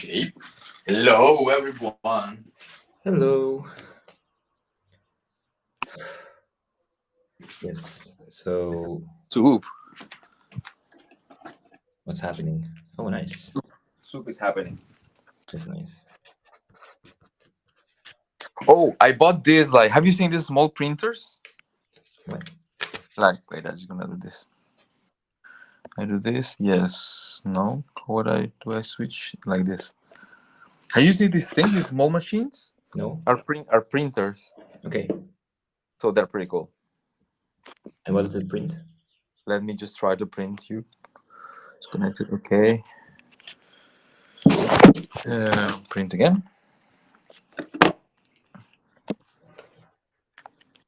Okay. Hello, everyone. Hello. Yes. So, Soup. what's happening? Oh, nice. Soup is happening. That's nice. Oh, I bought this. Like, have you seen these small printers? What? Like, wait, I'm just gonna do this. I do this. Yes. No. What I do? I switch like this. Have you seen these things? These small machines No? are printers. Okay. So they're pretty cool. And what does it print? Let me just try to print you. It's connected. Okay. Print again.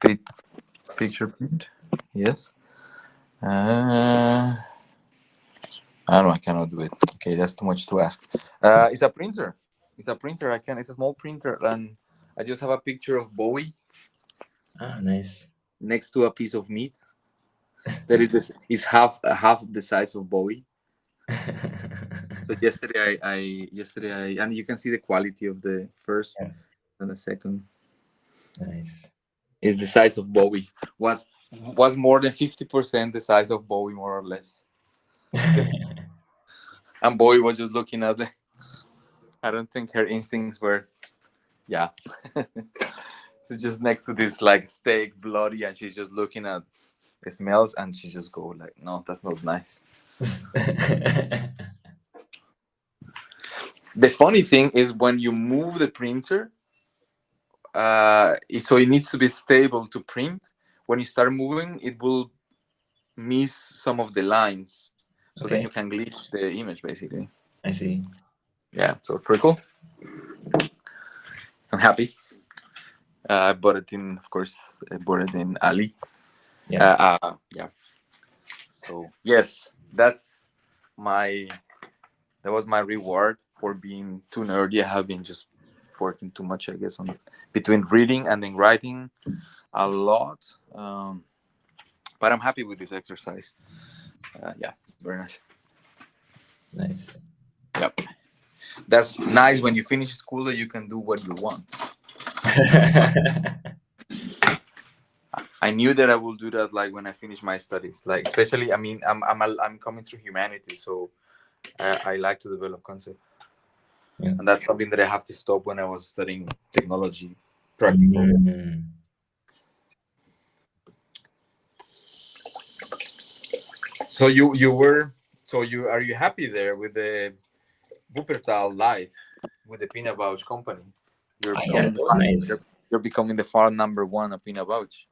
Pic- Picture print. Yes. Uh, I don't know. I cannot do it. Okay, that's too much to ask. It's a printer. It's a printer. I can. It's a small printer, and I just have a picture of Bowie Ah, nice. next to a piece of meat. That is this is half of the size of Bowie. So and you can see the quality of the first Yeah, and the second nice. is the size of Bowie. Was more than 50% the size of Bowie, more or less. And Bowie was just looking at the. I don't think her instincts were. Yeah. So just next to this like steak, bloody, and she's just looking at the smells, and she just go like, "No, that's not nice." The funny thing is when you move the printer, so it needs to be stable to print. When you start moving, it will miss some of the lines, so then you Okay, can glitch the image basically. I see. Yeah, so pretty cool. I'm happy. I bought it in, of course, I bought it in Ali. Yeah. Yeah. So yes, my that was my reward for being too nerdy. I have been just working too much, I guess, on between reading and then writing a lot. But I'm happy with this exercise. Yeah, it's very nice. Nice. Yep, that's nice when you finish school that you can do what you want. I knew that I will do that like when I finish my studies. Like especially, I mean, I'm coming through humanity, so I like to develop concept, Yeah. and that's something that I have to stop when I was studying technology, practical. Mm. So you are you happy there with the Wuppertal life with the peanut pouch company? You're Ah, yeah, becoming that was you're, nice. you're becoming the farm number one of peanut pouch.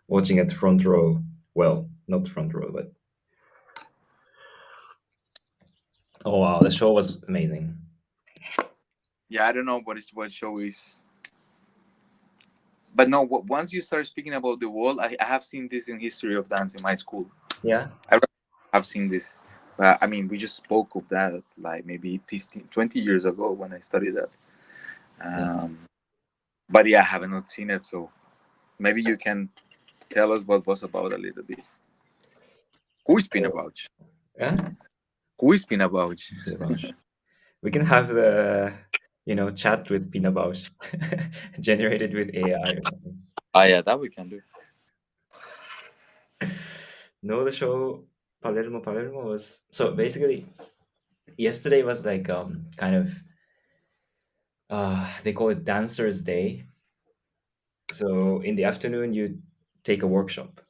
Watching at front row. Well, not front row, but oh wow, the show was amazing. Yeah, I don't know what show is, but no. Once you start speaking about the wall, I have seen this in history of dance in my school. Yeah. I have seen this. I mean, we just spoke of that like maybe 15, 20 years ago when I studied that. Yeah. Um, but yeah, I have not seen it, so maybe you can tell us what was about a little bit. Who is peanut So, pouch? yeah. Who is peanut pouch? Pinabausch. We can have the chat with Pinabausch generated with AI or something. Ah, yeah, that we can do. No, the show Palermo was so basically yesterday was like kind of they call it Dancers Day. So in the afternoon you take a workshop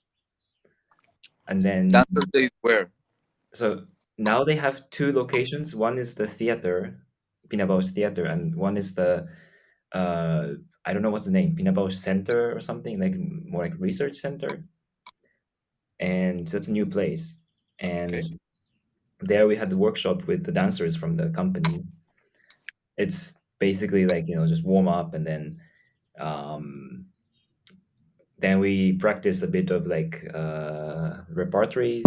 and then Dancer Day is where? so now they have two locations. One is the theater, Pinabausch Theater, and one is the uh I don't know what's the name, Pinabausch Center or something, like more like research center. And that's a new place. And Okay. there we had the workshop with the dancers from the company. It's basically like, just warm up and um then we practice a bit of like repertory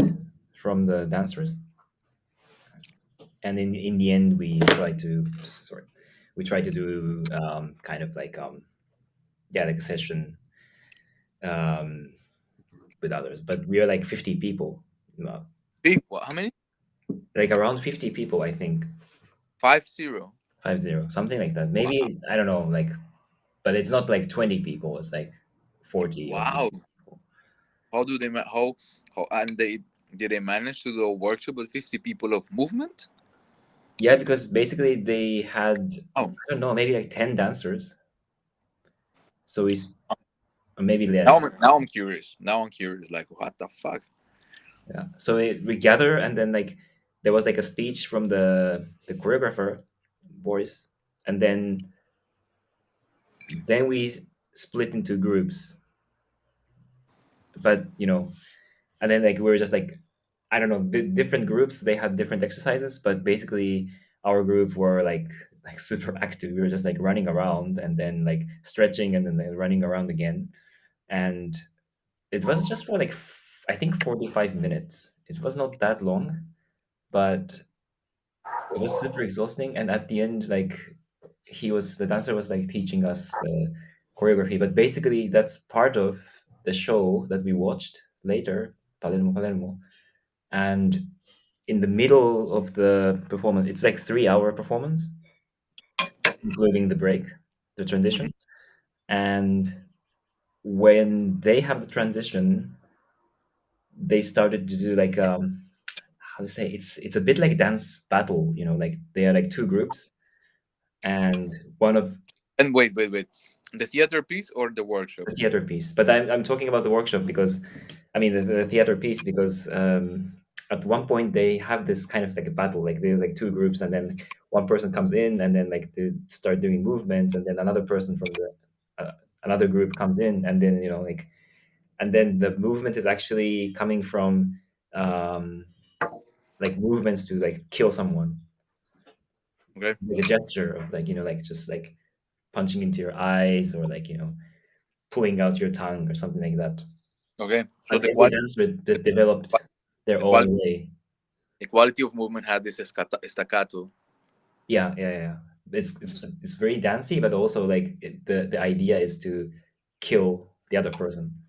from the dancers. And in the end we try to do kind of like yeah, like a session um with others, but we are like 50 people. Uh, Big. What? How many? like around 50 people, I think. 50. 50, something like that. Wow. Maybe, I don't know, like, but it's not like 20 people, it's like 40 or Wow. 50 people. How do they how and they did they manage to do a workshop with 50 people of movement? Yeah, because basically they had, Oh, I don't know, maybe like 10 dancers. So it's, or maybe now less. now I'm curious. Now I'm curious. Like, what the fuck? Yeah. So we gather, and then like there was like a speech from the choreographer, Boris, and then we split into groups. But and then like we were just like, I don't know, different groups. They had different exercises, but basically our group were like super active. We were just like running around and then like stretching and then like, running around again. And it was just for like I think 45 minutes. It was not that long, but it was super exhausting. And at the end, like the dancer was like teaching us the choreography. But basically, that's part of the show that we watched later, Palermo Palermo. And in the middle of the performance, it's like 3 hour performance, including the break, the Hmm. transition. And when they have the transition, they started to do like how to say, it's a bit like dance battle, like they are like two groups, and one of And wait. The theater piece or the workshop? the theater piece. But I'm talking about the workshop because, I mean, the theater piece because at one point they have this kind of like a battle. Like there's like two groups, and then one person comes in, and then like they start doing movements, and then another person from the another group comes in, and then like, and then the movement is actually coming from um, like movements to like kill someone, Okay. like a gesture of like like just like punching into your eyes or like pulling out your tongue or something like that. Okay. So But the every quality dancer that developed their the own quality way. the quality of movement had this staccato. Yeah, yeah, yeah. It's very dancey, but also like the idea is to kill the other person.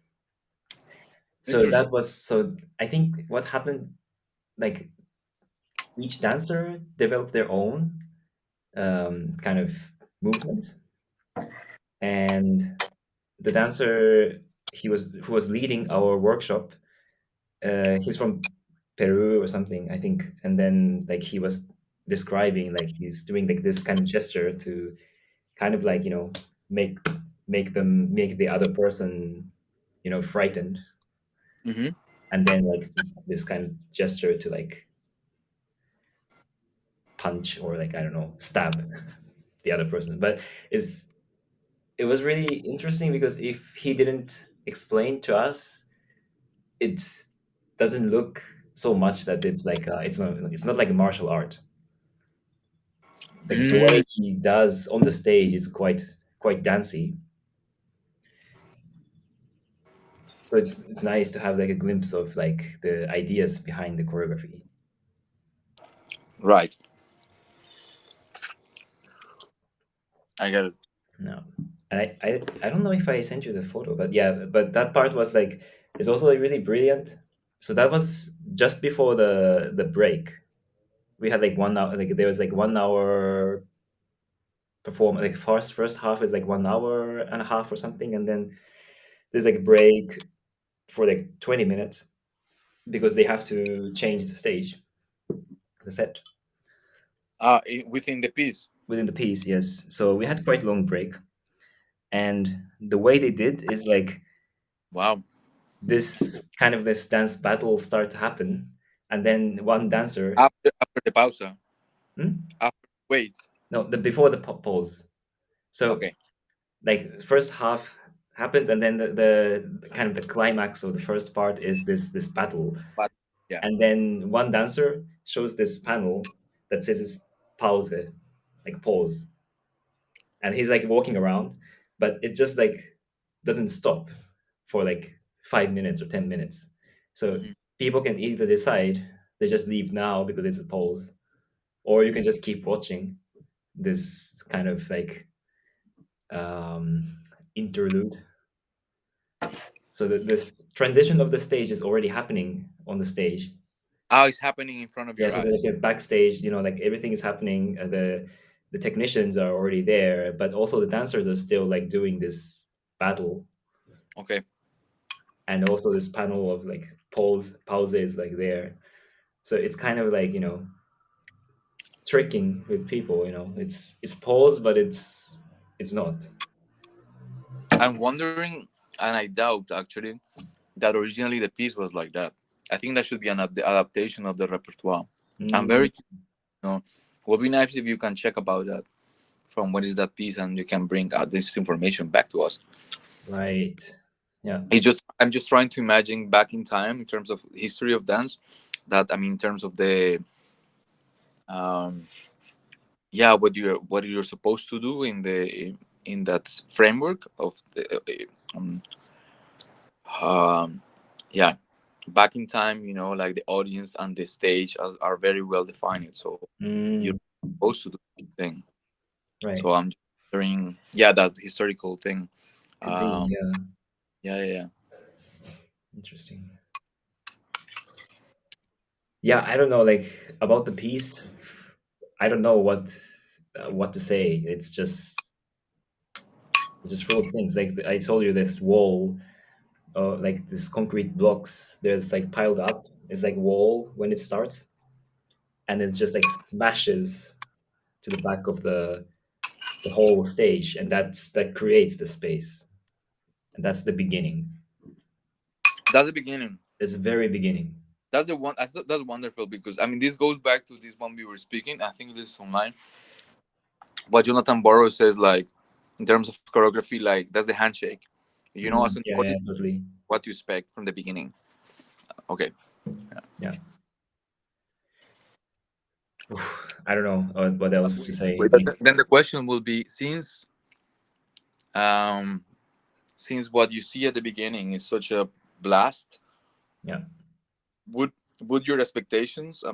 So Interesting. that was so. I think what happened, like each dancer developed their own kind of movements, and the dancer who was leading our workshop, he's from Peru or something, I think. And then like he was describing like he's doing like this kind of gesture to kind of like make make the other person frightened, Hmm. and then like this kind of gesture to like punch or like I don't know, stab the other person. But it's it was really interesting because if he didn't explain to us, it doesn't look so much that it's like it's not like a martial art. Like the way Mm, he does on the stage is quite dancey. So it's nice to have like a glimpse of like the ideas behind the choreography. right. I get it. No, and I don't know if I sent you the photo, but yeah, but that part was like it's also like really brilliant. So that was just before the break. We had like 1 hour, like there was like 1 hour perform, like first half is like 1 hour and a half or something, and then there's like a break for like 20 minutes because they have to change the stage, the set Within the piece. within the piece. Yes, so we had quite long break, and the way they did is like Wow. this dance battle start to happen, and then one dancer. After the pausa. Hmm? After wait. No, the before the pause. So Okay. like first half happens, and then the kind of the climax of the first part is this battle, But yeah. and then one dancer shows this panel that says pause, like pause, and he's like walking around, but it just like doesn't stop for like 5 minutes or 10 minutes. So Hmm. people can either decide they just leave now because it's a pause, or you Hmm. can just keep watching this kind of like um, interlude. So that this transition of the stage is already happening on the stage, Oh, it's happening in front of Yeah, your so like eyes. a backstage, like everything is happening. The technicians are already there, but also the dancers are still like doing this battle, Okay. and also this panel of like pauses like there. So it's kind of like tricking with people. It's pause, but it's not. I'm wondering, and I doubt actually that originally the piece was like that. I think that should be an adaptation of the repertoire. I'm Mm, very, would be nice if you can check about that from what is that piece and you can bring out this information back to us. right. Yeah. It's just I'm just trying to imagine back in time in terms of history of dance. That I mean, in terms of the um, yeah, what you're supposed to do in that framework of the um, yeah, back in time, like the audience and the stage are very well defined. So you're Mm, supposed to do the thing. right. So I'm just wondering, yeah, that historical thing. Could be. Um, Yeah. yeah, yeah, yeah. Interesting. Yeah, I don't know. Like about the piece, I don't know what to say. It's just full of things. Like I told you, this wall, like this concrete blocks, there's like piled up. It's like wall when it starts, and it's just like smashes to the back of the whole stage, and that creates the space, and that's the beginning. That's the beginning. It's the very beginning. That's the one. I thought that's wonderful because I mean this goes back to this one we were speaking. I think this is online. What Jonathan Burrow says, like in terms of choreography, like that's the handshake. As an Yeah, audience, yeah, totally. what to expect from the beginning. Okay. Yeah. Oof, I don't know what else to say. Wait, Like, then the question will be um since what you see at the beginning is such a blast, yeah. would would your expectations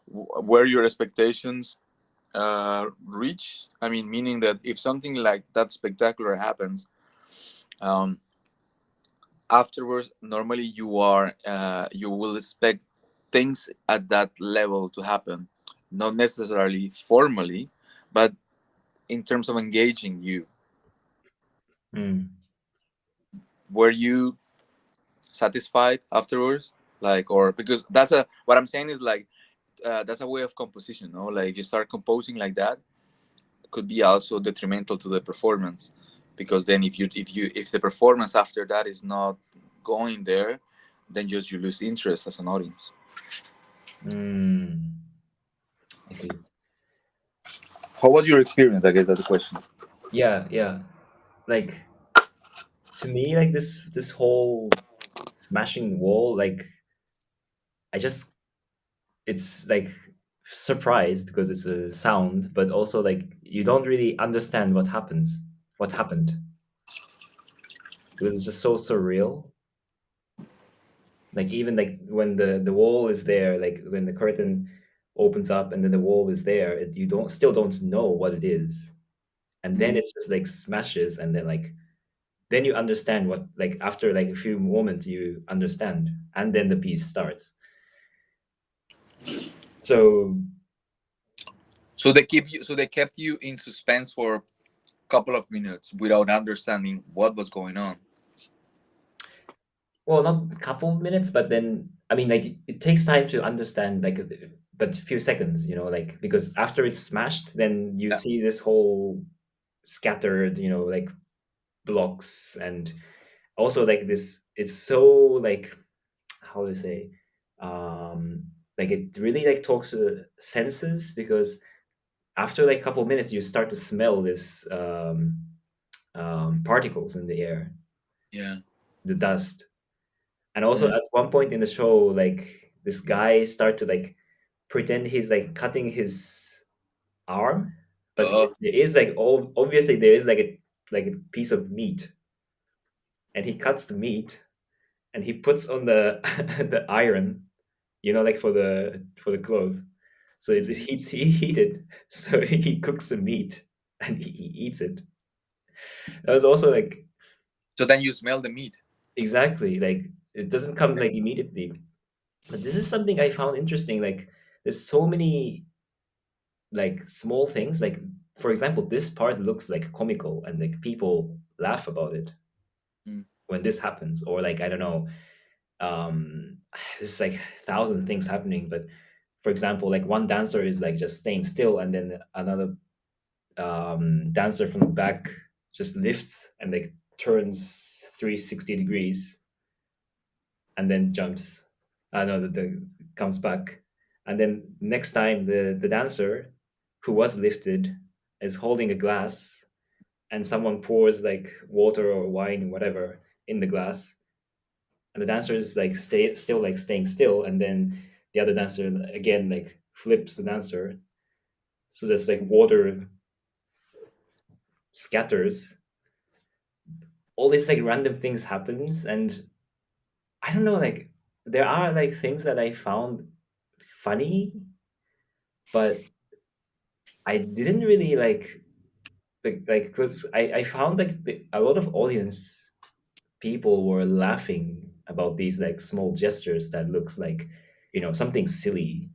were your expectations reach? I mean, meaning that if something like that spectacular happens, um afterwards normally you will expect things at that level to happen, not necessarily formally, but in terms of engaging you. Mm, Were you satisfied afterwards, like, or because that's a what I'm saying is like that's a way of composition, no? Like if you start composing like that, it could be also detrimental to the performance, because then if the performance after that is not going there, then just you lose interest as an audience. mm, I see. How was your experience? I guess that's the question. Yeah, yeah. Like to me, like this whole smashing wall, like I just it's like surprise because it's a sound, but also like you don't really understand what happened, because it's just so surreal. Like even like when the wall is there, like when the curtain opens up and then the wall is there, you don't know what it is, and then Mhm. it's just like smashes, and then you understand what, like after like a few moments you understand, and then the piece starts. So So they kept you in suspense for a couple of minutes without understanding what was going on. well, not a couple minutes, but then I mean like it takes time to understand, like but a few seconds, like because after it's smashed, then you Yeah. see this whole scattered, like blocks, and also like this it's so like, how do you say, um like it really like talks to the senses, because after like a couple minutes you start to smell this particles in the air, Yeah. the dust. And also Mm. at one point in the show, like this guy start to like pretend he's like cutting his arm, but Oh. there is like obviously there is like a piece of meat, and he cuts the meat and he puts on the the iron, like for the cloth. So it's Mhm. he heated, so he cooks the meat and he eats it. That was also like So then you smell the meat. exactly like it doesn't come like immediately. But this is something I found interesting. Like, there's so many like small things. Like, for example, this part looks like comical, and like people laugh about it Mm. when this happens. Or like, I don't know, um, there's like thousand things happening. But for example, like one dancer is like just staying still, and then another dancer from the back just lifts and like turns 360 degrees and then jumps. No, comes back, and then next time the dancer who was lifted is holding a glass, and someone pours like water or wine, whatever, in the glass, and the dancer is like still like staying still, and then the other dancer again like flips the dancer, so there's like water scatters. All these like random things happens, and I don't know, like there are like things that I found funny, but I didn't really like because I found like a lot of audience people were laughing about these like small gestures that looks like, something silly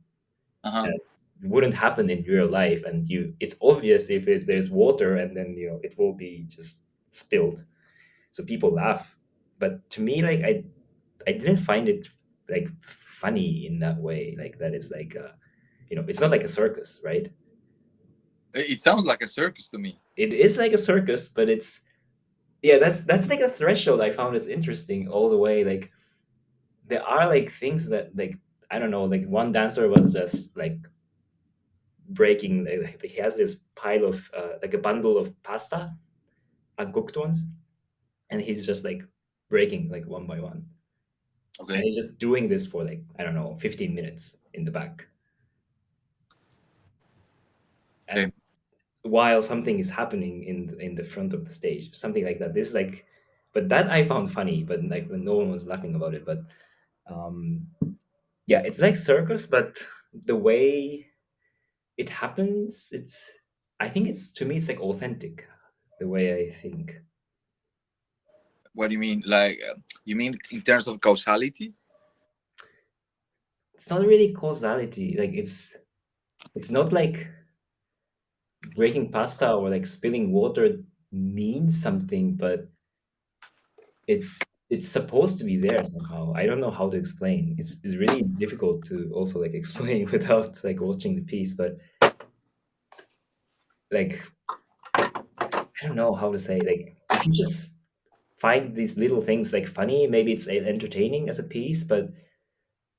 Uh-huh. that wouldn't happen in real life, and it's obvious if there's water, and then it will be just spilled, so people laugh. But to me, like I didn't find it like funny in that way, like that it's like it's not like a circus, right? It sounds like a circus to me. It is like a circus, but it's, yeah, that's like a threshold I found it's interesting all the way. Like there are like things that, like, I don't know, like one dancer was just like breaking, like, he has this pile of like a bundle of pasta, uncooked ones, and he's just like breaking like one by one, and Okay. he's just doing this for like, I don't know, 15 minutes in the back, Okay. and while something is happening in the front of the stage, something like that. This is like, but that I found funny, but like when no one was laughing about it. But um yeah, it's like circus, but the way it happens, it's, I think it's, to me it's like authentic, the way I think. What do you mean? Like, you mean in terms of causality? It's not really causality, like it's not like breaking pasta or like spilling water means something, but it it's supposed to be there somehow. I don't know how to explain. It's really difficult to also like explain without like watching the piece, but like I don't know how to say. Like if you just find these little things like funny, maybe it's entertaining as a piece, but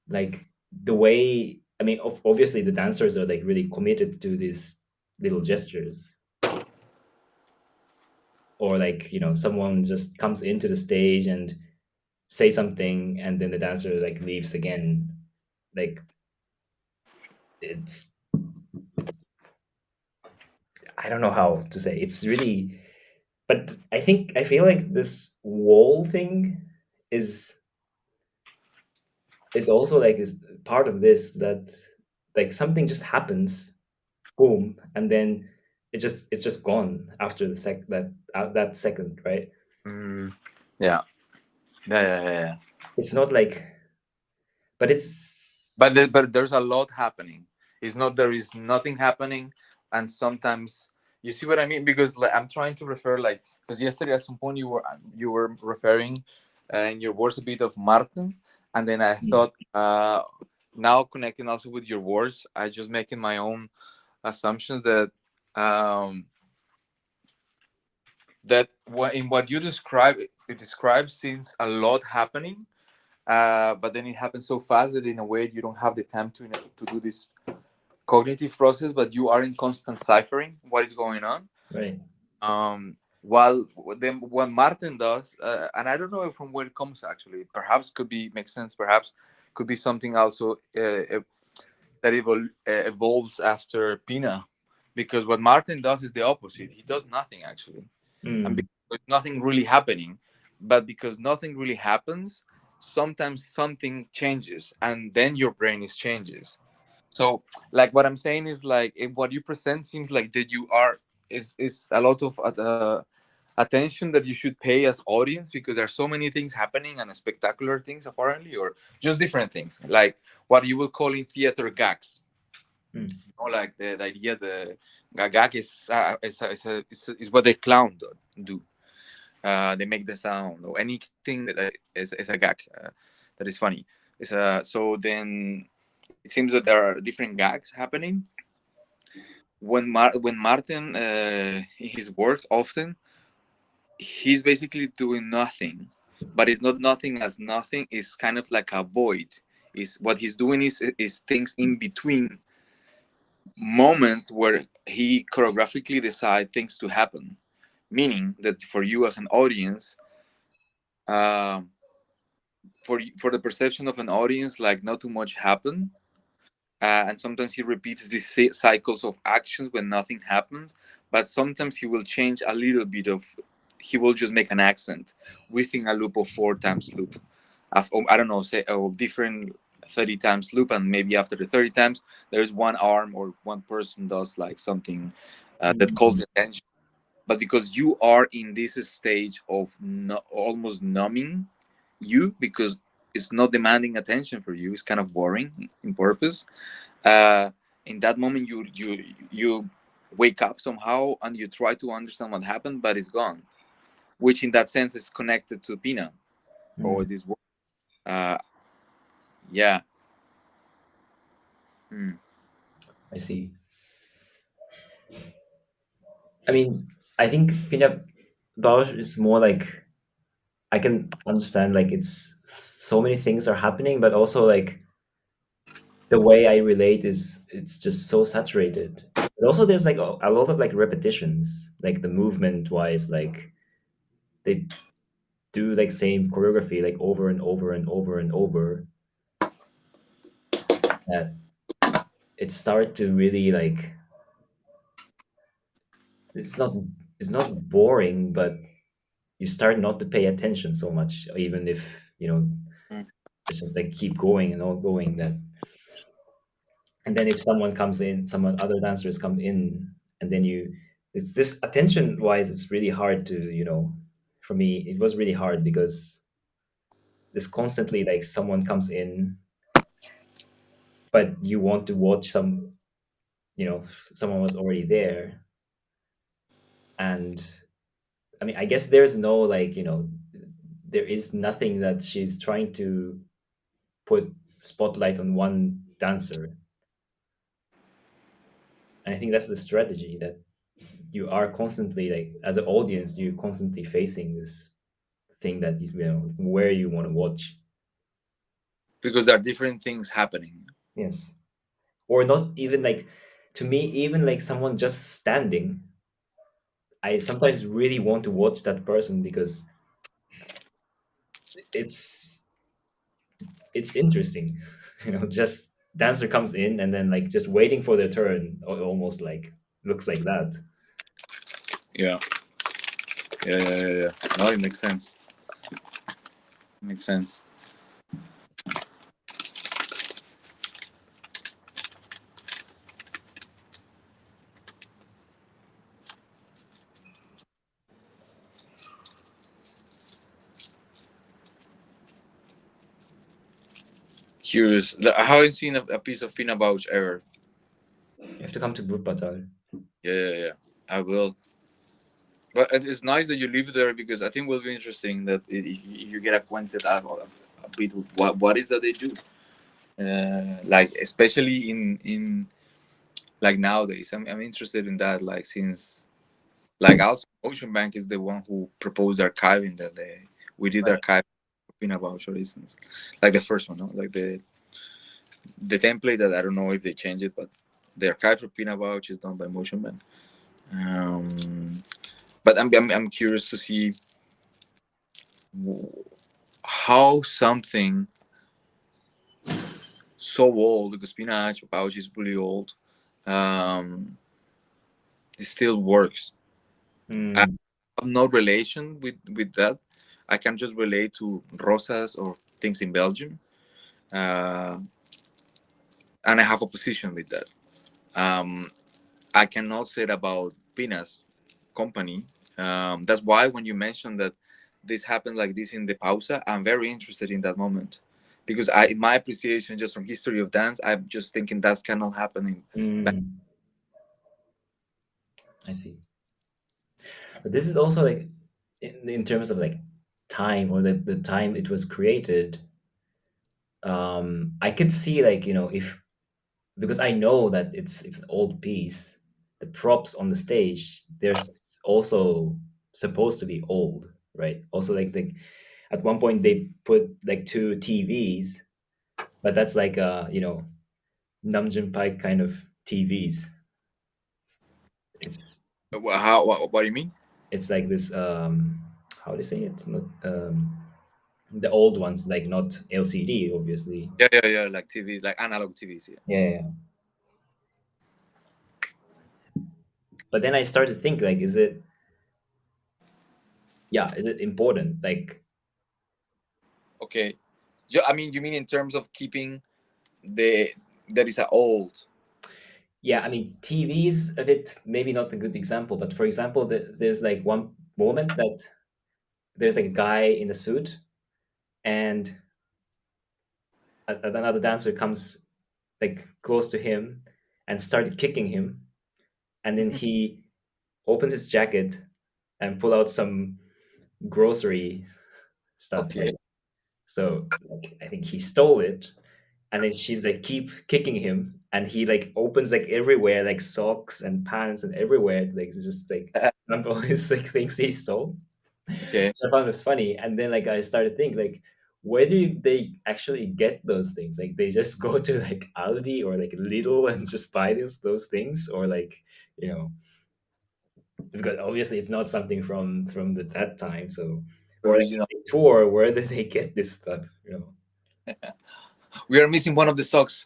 like the way, I mean, obviously the dancers are like really committed to these little gestures, or like someone just comes into the stage and say something, and then the dancer like leaves again. Like it's, I don't know how to say. It's really, but I feel like this wall thing is is also like is part of this, that like something just happens, boom, and then it's just gone after the that second, right? Mm, yeah. Yeah, yeah, yeah, yeah. It's not like, but it's But there's a lot happening. It's not there is nothing happening, and sometimes you see what I mean, because like, I'm trying to refer, like, because yesterday at some point you were referring in your words a bit of Martin, and then I mm, thought, now connecting also with your words, I just making my own assumptions that um in what you describe, it describes seems a lot happening, but then it happens so fast that in a way you don't have the time to do this cognitive process, but you are in constant ciphering what is going on. right. While then what Martin does, and I don't know from where it comes actually. Perhaps could be makes sense. Perhaps could be something also that evolves after Pina, because what Martin does is the opposite. He does nothing actually, and Mm, because there's nothing really happening, but because nothing really happens, sometimes something changes, and then your brain is changes. So, like what I'm saying is like what you present seems like that you are is a lot of attention that you should pay as audience, because there are so many things happening and spectacular things apparently, or just different things like what you will call in theater gags. Mm. Like the idea, the gag is what the clown do. They make the sound or anything that is a gag, that is funny. So then it seems that there are different gags happening when Martin, his work often, he's basically doing nothing, but it's not nothing as nothing. It's kind of like a void. Is what he's doing is things in between moments where he choreographically decide things to happen. Meaning that for you as an audience, um, for the perception of an audience, like not too much happen, and sometimes he repeats these cycles of actions when nothing happens, but sometimes he will change a little bit of, he will just make an accent within a loop of 4 times loop of, I don't know, say a different 30 times loop, and maybe after the 30 times there's one arm or one person does like something that calls Mm. the attention. But because you are in this stage of almost numbing you, because it's not demanding attention for you, it's kind of boring in purpose. uh, in that moment you wake up somehow and you try to understand what happened, but it's gone, which in that sense is connected to Pina or Mm. this work. uh, yeah. Hmm. I see. I mean, I think peanut butter is more like I can understand like it's so many things are happening, but also like the way I relate is it's just so saturated. But also there's like a lot of like repetitions, like the movement wise, like they do like same choreography like over and over and over and over that it start to really like it's not it's not boring, but you start not to pay attention so much, even if it's just like keep going and all going that. And then if someone comes in, someone other dancers come in, and then you it's this attention wise it's really hard to for me it was really hard because this constantly like someone comes in, but you want to watch someone was already there. And I mean, I guess there's no like there is nothing that she's trying to put spotlight on one dancer. And I think that's the strategy that you are constantly like as an audience you're constantly facing this thing that where you want to watch. Because there are different things happening. Yes. Or not even like, to me even like someone just standing, I sometimes really want to watch that person because it's it's interesting. Just dancer comes in and then like just waiting for their turn, almost like looks like that. Yeah, yeah. No, it makes sense. Makes sense. Curious. I haven't seen a piece of peanut Bouch ever. You have to come to group battle. Yeah. I will. But it's nice that you live there, because I think will be interesting that you get acquainted a bit with what is that they do. Like especially in like nowadays, I'm interested in that. Like since like also Ocean Bank is the one who proposed archiving that we did Right. archive for peanut Bouch, for instance, like the first one, no? Like the template that I don't know if they changed it, but the archive for peanut Bouch is done by Motion Bank. Um, but I'm curious to see how something so old, because spinach pouch is really old, um, it still works. I Mm. have no relation with that. I can just relate to rosas or things in Belgium, uh, and I have a position with that. Um, I cannot say it about Pina's company, That's why when you mentioned that this happens like this in the pausa, I'm very interested in that moment, because in my appreciation just from history of dance, I'm just thinking that cannot happen in. Mm, I see. But this is also like in terms of like time or the time it was created. I could see like if because I know that it's an old piece, the props on the stage also supposed to be old, right? Also like at one point they put like two TVs, but that's like Namjoon Pike kind of TVs. It's How what do you mean? it's like this how do you say it? Not the old ones, like not LCD, obviously. Yeah, yeah, yeah, like TV, like analog TVs. Yeah. Yeah, yeah, yeah. But then I started to think like, is it important? Like, Okay. I mean, you mean in terms of keeping the that is a old yeah, I just mean, TV is a bit maybe not a good example, but for example, there's like one moment that there's like a guy in a suit, and another dancer comes like close to him and started kicking him, and then he opens his jacket and pull out some grocery stuff, okay. right? So like, I think he stole it, and then she's like keep kicking him, and he like opens like everywhere, like socks and pants and everywhere, like it's just like dump all his like things he stole. Okay. So I found it was funny, and then like I started to think like, where do they actually get those things? Like they just go to like Aldi or like Lidl and just buy those things, or like you know because obviously it's not something from that time. So The or like if original. they tour, where did they get this stuff? We are missing one of the socks.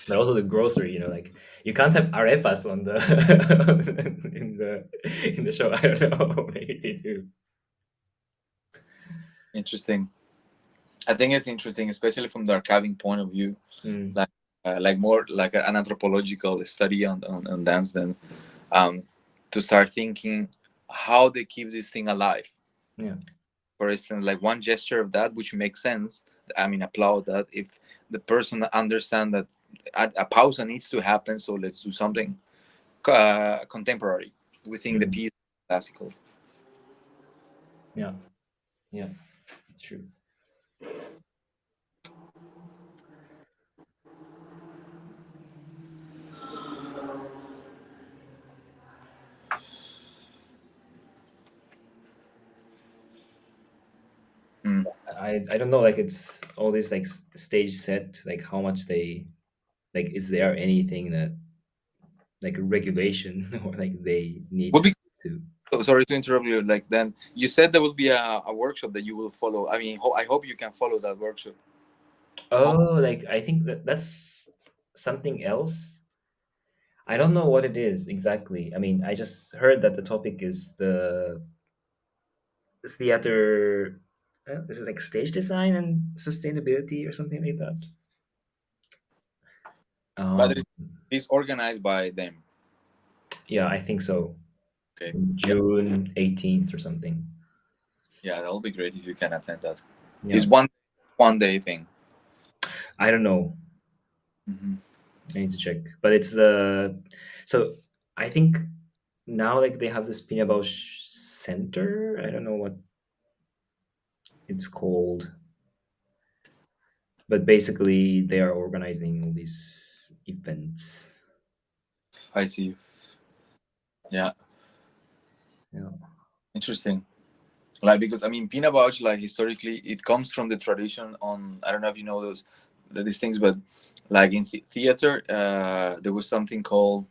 But also the grocery, like you can't have arepas on the in the show. I don't know. Maybe they do. Interesting. I think it's interesting, especially from the archiving point of view, Mm, like more like an anthropological study on dance, than um, to start thinking how they keep this thing alive. yeah. For instance, like one gesture of that, which makes sense. I mean, applaud that if the person understand that a pause needs to happen, so let's do something contemporary within the Mm, piece, classical. yeah. Yeah. True. Mm. I don't know. Like it's all this like stage set. Like how much they like. Is there anything that like a regulation or like they need Would to be to? sorry to interrupt you. Like then you said there will be a workshop that you will follow. I mean, I hope you can follow that workshop. How Oh, like I think that's something else. I don't know what it is exactly. I mean, I just heard that the topic is the theater. Is it like stage design and sustainability or something like that? but Um, it's organized by them. yeah, I think so. Okay. Yeah, June 18th or something. yeah, that'll be great if you can attend that. Yeah, It's one day thing. I don't know. Hmm. I need to check, but it's the so I think now like they have this Pinabausch Center. I don't know what it's called, but basically they are organizing all these events. I see. Yeah, Yeah. interesting. Like because I mean, peanut butter, like historically, it comes from the tradition on. I don't know if you know these things, but like in theater, there was something called.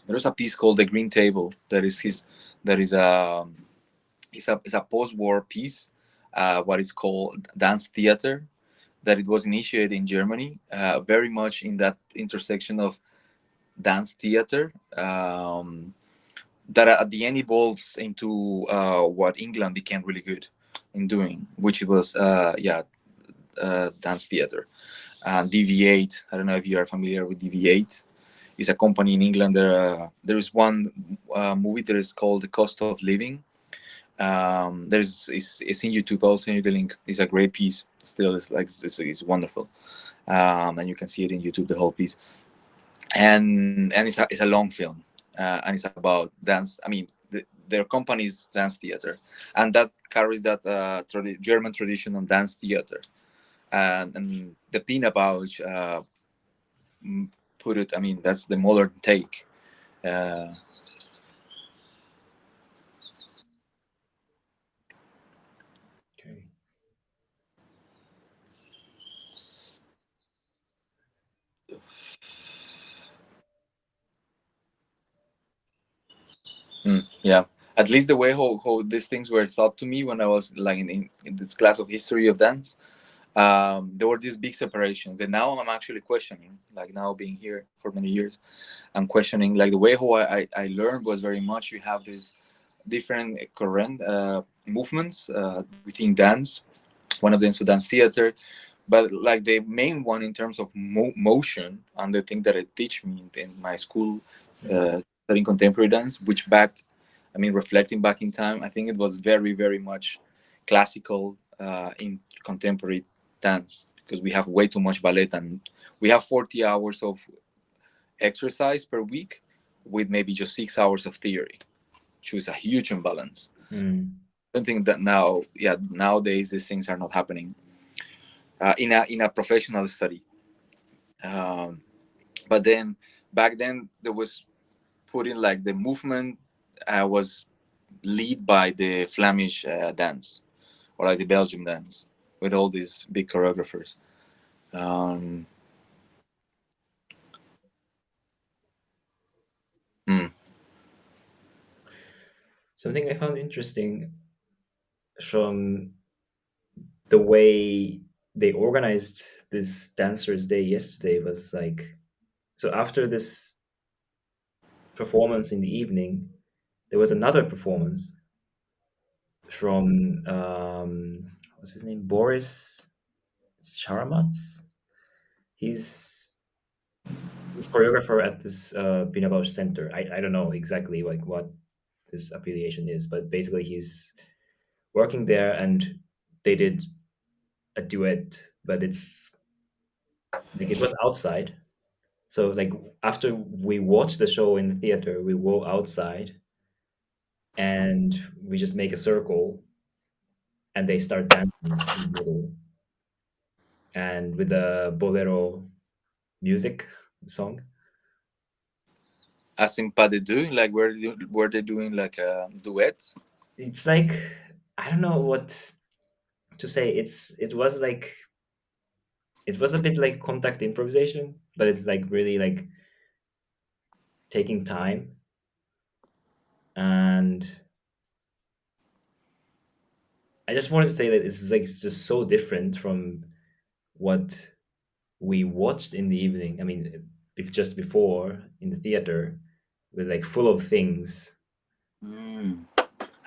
There was a piece called the Green Table. That is his. That is a post-war piece. What is called dance theater. That it was initiated in Germany, very much in that intersection of dance theater. That at the end evolves into what England became really good in doing, which was dance theater. DV8. I don't know if you are familiar with DV8. It's a company in England. There is one movie that is called The Cost of Living. There's it's in YouTube. I'll send you the link. It's a great piece. Still, it's wonderful, and you can see it in YouTube the whole piece. And it's a long film, and it's about dance. I mean, their company is dance theater, and that carries that German tradition on dance theater. And the peanut pouch put it. I mean, that's the modern take. Uh, Okay. yeah, at least the way how these things were taught to me when I was like in this class of history of dance. There were these big separations, and now I'm actually questioning. Like now being here for many years, I'm questioning like the way how I learned was very much you have these different current movements within dance. One of them is to dance theater, but like the main one in terms of motion and the thing that it teach me in my school Mm. studying contemporary dance, which back, I mean, reflecting back in time, I think it was very very much classical in contemporary dance, because we have way too much ballet, and we have 40 hours of exercise per week with maybe just 6 hours of theory, which was a huge imbalance. Mm. I don't think that now, yeah, nowadays these things are not happening in a professional study. Um, but then back then there was putting like the movement was lead by the Flemish dance, or like the Belgium dance, with all these big choreographers. Um, hmm, Something I found interesting from the way they organized this Dancers Day yesterday was like, so after this performance in the evening, there was another performance from what's his name, Boris Charamats. He's choreographer at this Binabausch Center. I don't know exactly like what his affiliation is, but basically he's working there, and they did a duet, but it's like it was outside. So like after we watch the show in the theater, we go outside and we just make a circle, and they start dancing in the middle, and with the bolero music song. as in pas de deux, like were they doing like duets? It's like I don't know what to say. It was like it was a bit like contact improvisation, but it's like really like taking time. And I just wanted to say that it's like it's just so different from what we watched in the evening. I mean, if just before in the theater with like full of things, Mm.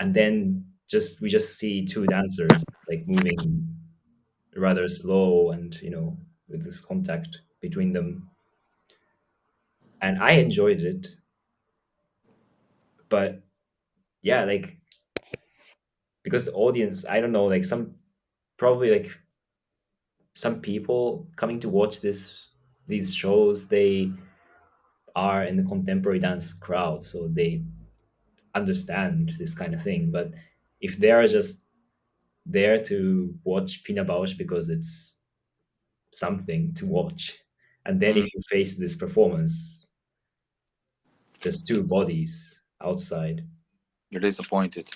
and then just we just see two dancers like moving rather slow, and with this contact between them, and I enjoyed it. But yeah, like because the audience, I don't know, like some probably like some people coming to watch these shows, they are in the contemporary dance crowd, so they understand this kind of thing. But if they are just there to watch Pina Bausch because it's something to watch, and then Mm. if you face this performance, just two bodies outside, You're disappointed.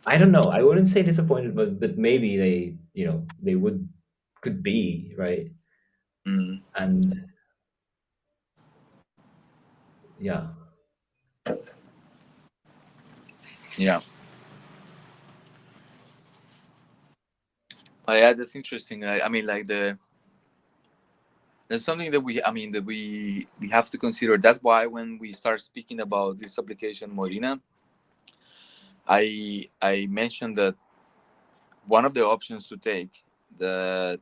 I don't know. I wouldn't say disappointed, but maybe they they would could be right. Mm. And yeah, Yeah. Yeah, that's interesting. I mean, like there's something that I mean, that we have to consider. That's why when we start speaking about this application, Morina, I mentioned that one of the options to take that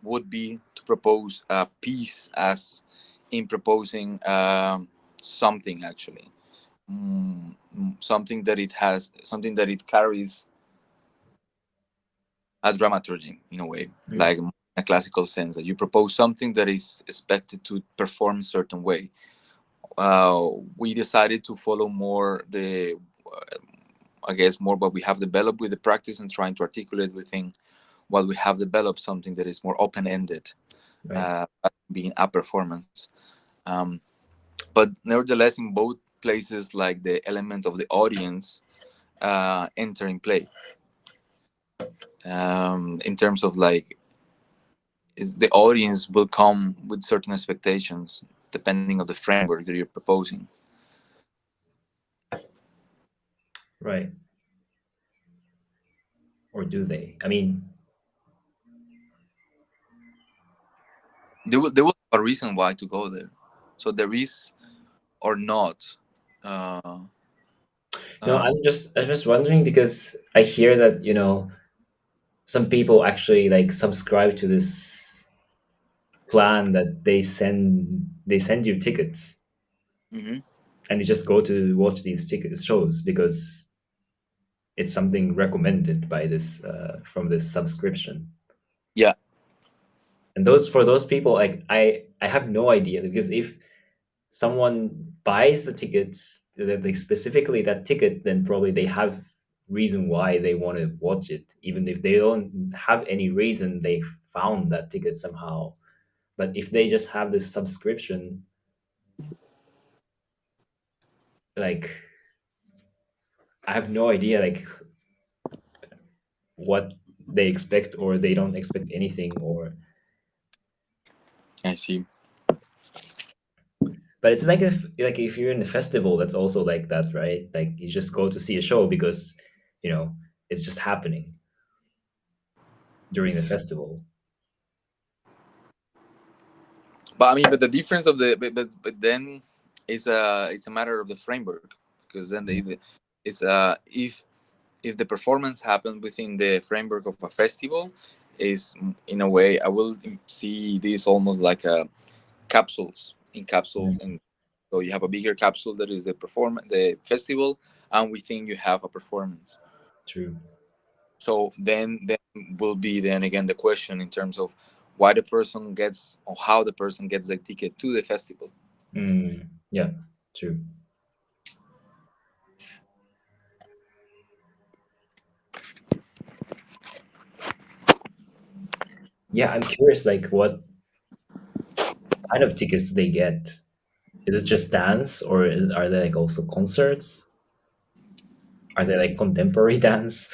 would be to propose a piece as in proposing something actually, something that it has, something that it carries a dramaturgy in a way, Mm. like in a classical sense, that you propose something that is expected to perform a certain way. We decided to follow more the, I guess, more what we have developed with the practice and trying to articulate within what we have developed something that is more open ended, Right. being a performance. Um, but nevertheless, in both places, like the element of the audience enter in play, in terms of like is the audience will come with certain expectations depending on the framework that you're proposing. Right. Or do they? I mean, There will have a reason why to go there, so there is or not. Uh, no, uh, I'm just wondering because I hear that, some people actually like subscribe to this plan that they send you tickets mhm. and you just go to watch these ticket shows because it's something recommended by this from this subscription. Yeah, And those for those people, like I have no idea because if someone buys the tickets, like specifically that ticket, then probably they have reason why they want to watch it. Even if they don't have any reason, they found that ticket somehow. But if they just have this subscription, like I have no idea like what they expect or they don't expect anything or I see. but it's like if you're in a festival that's also like that, right? Like you just go to see a show because you know it's just happening during the festival. But I mean, but the difference of the but then it's a matter of the framework, because then it's if the performance happens within the framework of a festival, is in a way I will see this almost like a capsules in capsules, Mm, and so you have a bigger capsule that is the festival, and within you have a performance. true. So then will be then again the question in terms of why the person gets or how the person gets the ticket to the festival. Yeah, true. Yeah, I'm curious, like, what kind of tickets they get. Is it just dance, or are there like also concerts? Are they like contemporary dance?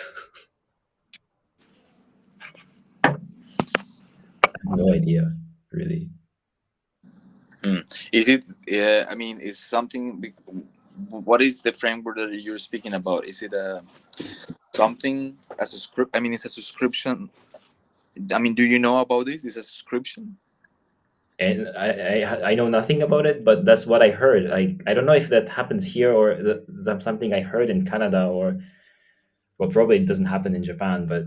I have no idea, really. Hmm. Is it? Yeah, I mean, is something? What is the framework that you're speaking about? Is it something as a script? I mean, it's a subscription. I mean, do you know about this? It's a subscription. And I know nothing about it, but that's what I heard. I don't know if that happens here or that's something I heard in Canada or well, probably it doesn't happen in Japan, but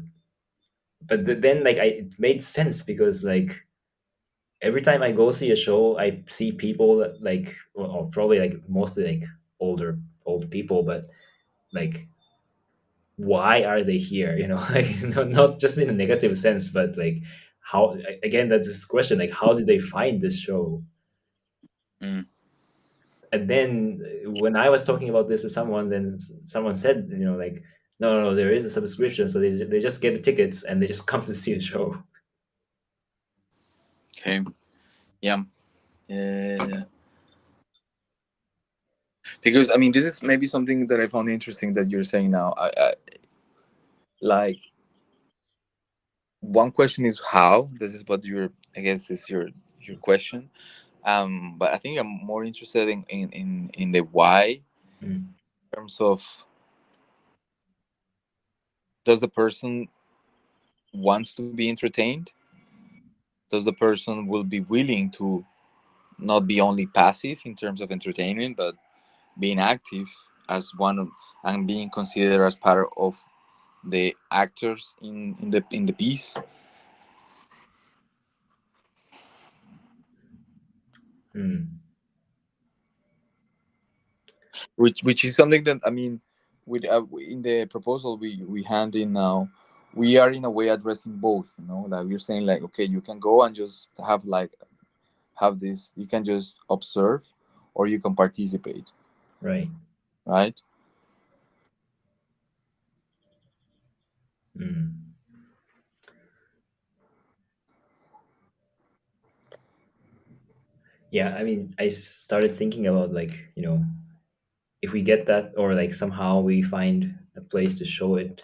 then like it made sense because like every time I go see a show, I see people that, like, or probably like mostly like old people, but like, why are they here? Like not just in a negative sense, but like, how again that's this question, like, how did they find this show? Mm. And then when I was talking about this to someone, then someone said, like, no, no, no, there is a subscription, so they just get the tickets and they just come to see a show. Okay. Yeah. Yeah. Because I mean, this is maybe something that I found interesting that you're saying now. I like one question is how. This is what your, I guess is your question. But I think I'm more interested in the why, Mm. in terms of, does the person wants to be entertained? Does the person will be willing to not be only passive in terms of entertainment, but being active as one of, and being considered as part of the actors in the piece? Mm. which is something that I mean, with in the proposal we hand in now, we are in a way addressing both. You know, like we're saying like, okay, you can go and just have like have this. You can just observe, or you can participate, Right. right? Mm. Yeah, I mean, I started thinking about, like, if we get that, or like somehow we find a place to show it,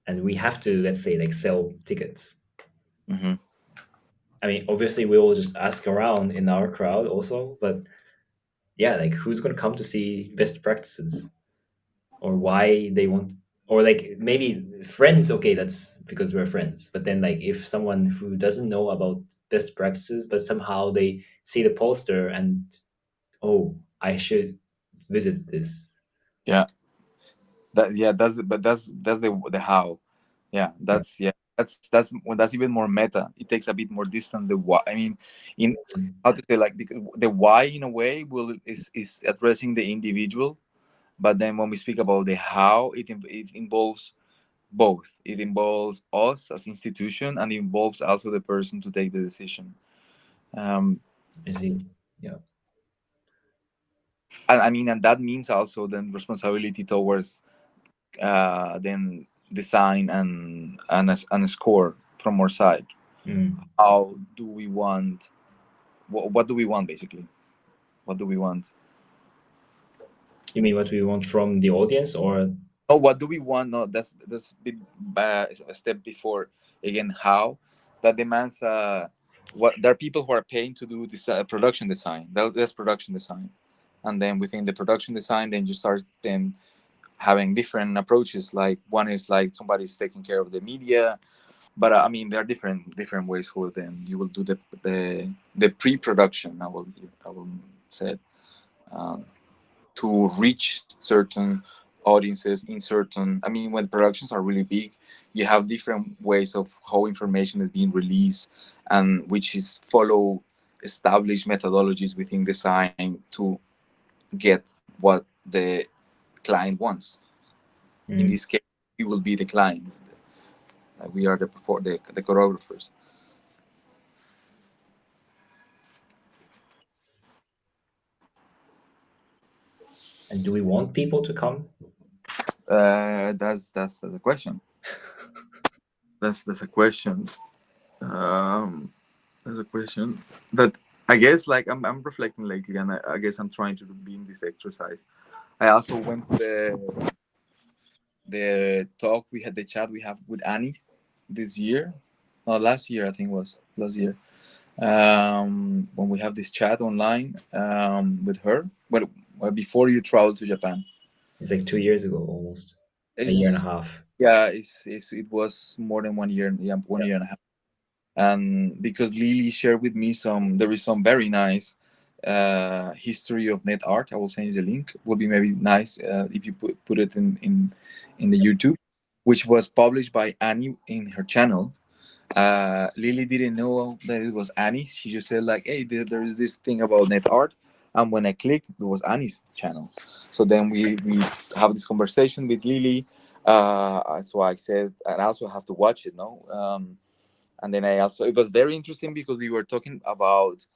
and we have to, let's say, like, sell tickets. Mm-hmm. I mean, obviously we will just ask around in our crowd also, but yeah, like, who's going to come to see best practices, or why they want, or like maybe friends, okay, that's because we're friends, but then like if someone who doesn't know about best practices but somehow they see the poster and, oh, I should visit this. Yeah, that's but that's the how. Yeah, Yeah. that's when that's even more meta. It takes a bit more distance. The why, I mean, in Mm. how to say, like the why in a way will is addressing the individual, but then when we speak about the how, it involves both. It involves us as institution, and it involves also the person to take the decision. Um, I see. Yeah. and I mean, and that means also then responsibility towards then design and a score from our side. Mm. How do we want? What do we want basically? What do we want? You mean what we want from the audience, or? No, what do we want? No, that's a bit a step before. Again, how that demands what there are people who are paying to do this production design. That's production design, and then within the production design, then you start then having different approaches. Like one is like somebody's taking care of the media, but I mean there are different ways who then you will do the pre-production. I will say. Um, to reach certain audiences in certain, I mean, when productions are really big, you have different ways of how information is being released, and which is follow established methodologies within design to get what the client wants. In Mm. this case, we will be the client. We are the choreographers. And do we want people to come? That's the question. That's a question. Um, That's a question. But I guess like I'm reflecting lately, and I guess I'm trying to be in this exercise. I also went to the talk we had, the chat we have with Annie this year. No, last year I think it was last year. When we have this chat online with her, well, before you travel to Japan. It's like 2 years ago, almost a year and a It's half. yeah, it was more than 1 year. Yeah, one Yeah. year and a half. And because Lily shared with me there is some very nice history of net art. I will send you the link. Would be maybe nice if you put it in the YouTube, which was published by Annie in her channel. Lily didn't know that it was Annie. She just said like, "Hey, there is this thing about net art," and when I clicked, it was Annie's channel. So then we have this conversation with Lily. So I said, and I also have to watch it. No. And then I also it was very interesting because we were talking about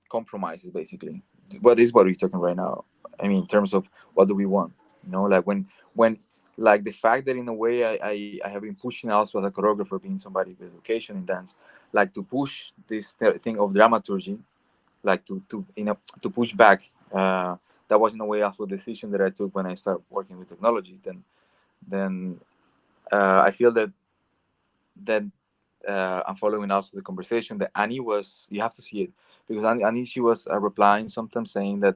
compromises basically. What is what we're talking right now? I mean, in terms of what do we want? Like when like the fact that in a way I have been pushing also as a choreographer, being somebody with education in dance, like to push this thing of dramaturgy, like to push back. That was in a way also a decision that I took when I started working with technology. Then I feel that I'm following also the conversation that Annie was. You have to see it because Annie she was replying sometimes saying that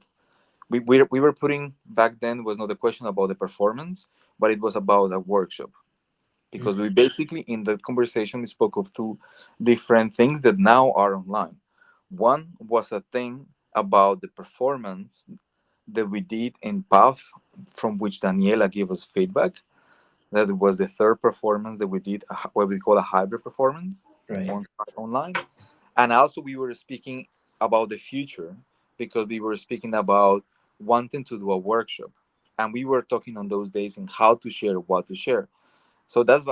we were putting back then was not a question about the performance, but it was about a workshop because Mm. we basically in that conversation we spoke of two different things that now are online. One was a thing about the performance that we did in Path, from which Daniela gave us feedback. That was the third performance that we did, what we call a hybrid performance Right. on online. And also we were speaking. about the future because we were speaking about wanting to do a workshop, and we were talking on those days in how to share, what to share. So that's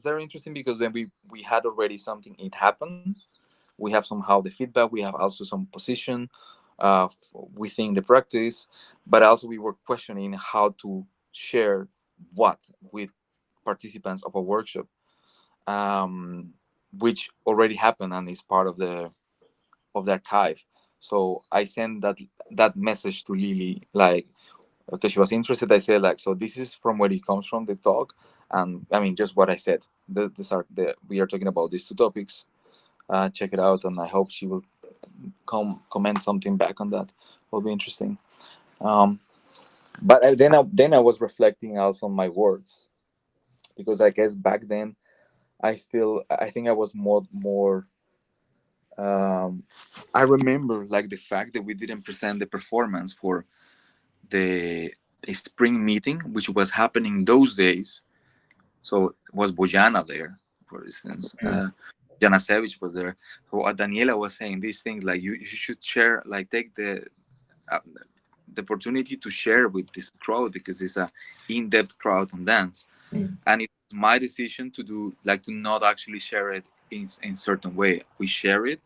very interesting because when we had already something, it happened. We have somehow the feedback. We have also some position within the practice, but also we were questioning how to share what with participants of a workshop, um, which already happened and is part of the archive. So I sent that message to Lily, like, because she was interested. I said, like, so this is from where it comes from, the talk, and I mean just what I said. These are the we are talking about these two topics. Check it out, and I hope she will comment something back on that. Will be interesting. Um, but then I was reflecting also on my words because I guess back then I think I was more. Um, I remember like the fact that we didn't present the performance for the spring meeting, which was happening those days. So was Bojana there, for instance. Mm, Janasevich was there. So Daniela was saying these things like you should share, like take uh, the opportunity to share with this crowd because it's a in-depth crowd on dance, mm, and it was my decision to do like to not actually share it in certain way. We share it,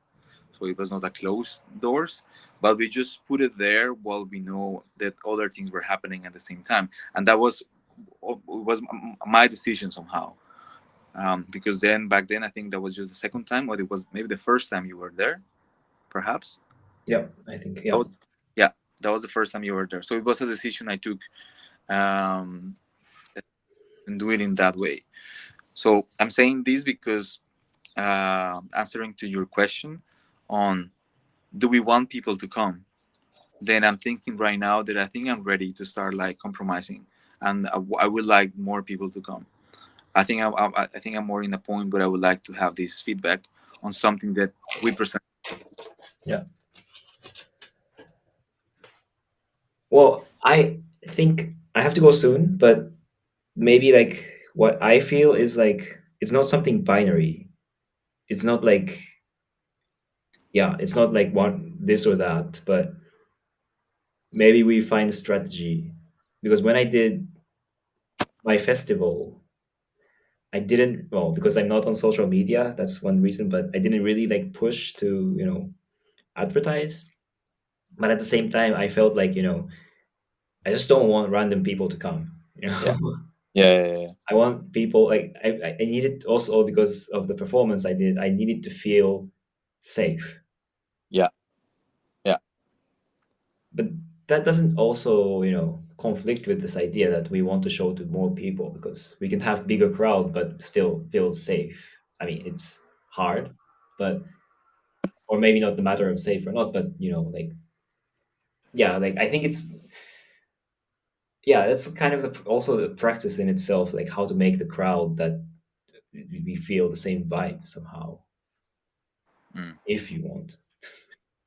so it was not a closed doors, but we just put it there while we know that other things were happening at the same time, and that was my decision somehow. Because then back then I think that was just the second time, or it was maybe the first time you were there, perhaps. yeah, I think That yeah. was, yeah, that was the first time you were there. So it was a decision I took, um, and do it in that way. So I'm saying this because answering to your question on do we want people to come, then I'm thinking right now that I think I'm ready to start like compromising, and I would like more people to come. I think I'm more in a point where I would like to have this feedback on something that we present. Yeah. Well, I think I have to go soon, but maybe like what I feel is like it's not something binary. It's not like yeah, it's not like one this or that, but maybe we find a strategy. Because when I did my festival, I didn't well, because I'm not on social media, that's one reason, but I didn't really like push to, advertise. But at the same time I felt like, I just don't want random people to come, Yeah, yeah, yeah, yeah, I want people like I needed also because of the performance I did. I needed to feel safe, yeah, yeah. but that doesn't also conflict with this idea that we want to show to more people because we can have bigger crowd but still feel safe. I mean, it's hard, but or maybe not the matter of safe or not, but like yeah, like I think it's yeah, that's kind of also the practice in itself, like how to make the crowd that we feel the same vibe somehow, Mm. if you want.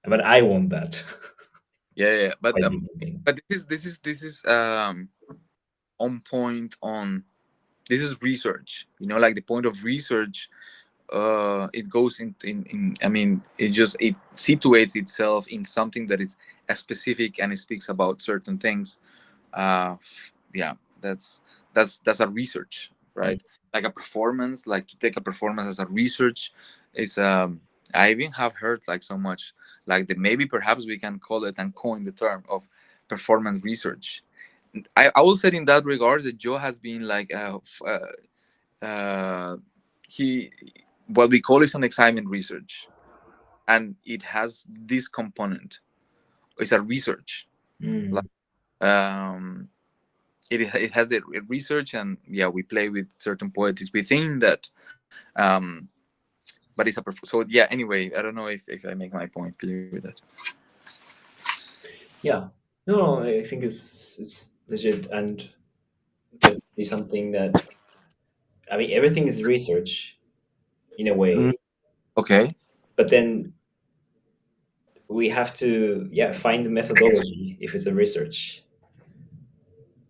But I want that. Yeah, yeah. I do something. But this is on point on this is research. Like the point of research, it goes in I mean it situates itself in something that is specific and it speaks about certain things. Yeah, that's a research, Mm. right? Like a performance, like to take a performance as a research is I even have heard like so much like that maybe perhaps we can call it and coin the term of performance research. I will say in that regard that Joe has been like uh, he what we call is an excitement research, and it has this component. It's a research, like Mm. it has the research, and yeah, we play with certain poetics within that. But so yeah. Anyway, I don't know if I make my point clear with that. Yeah. No, no, I think it's legit and definitely something that I mean everything is research in a Mm, way, okay. but then we have to find the methodology if it's a research.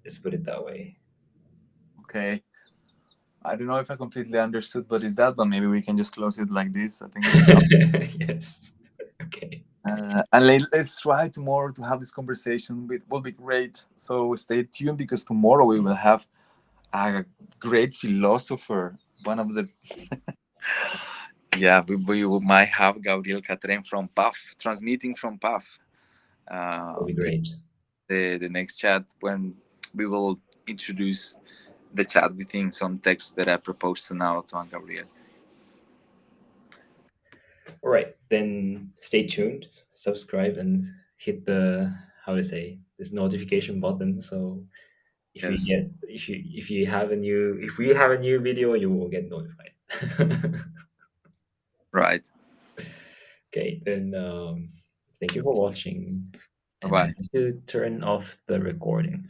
Let's put it that way. Okay. I don't know if I completely understood what is that, but maybe we can just close it like this. I think it's enough. Yes. Okay. And let's try tomorrow to have this conversation. It will be great. So stay tuned because tomorrow we will have a great philosopher. One of the yeah, we might have Gabriel Catren from PAF transmitting from PAF. That'll be To great. the next chat when we will introduce the chat within some text that I proposed to Naoto and Gabriel. All right, then stay tuned, subscribe, and hit the, how to say, this notification button. So Yes, if we have a new video, you will get notified. right. Okay, then thank you for watching, Bye and I bye. have to turn off the recording.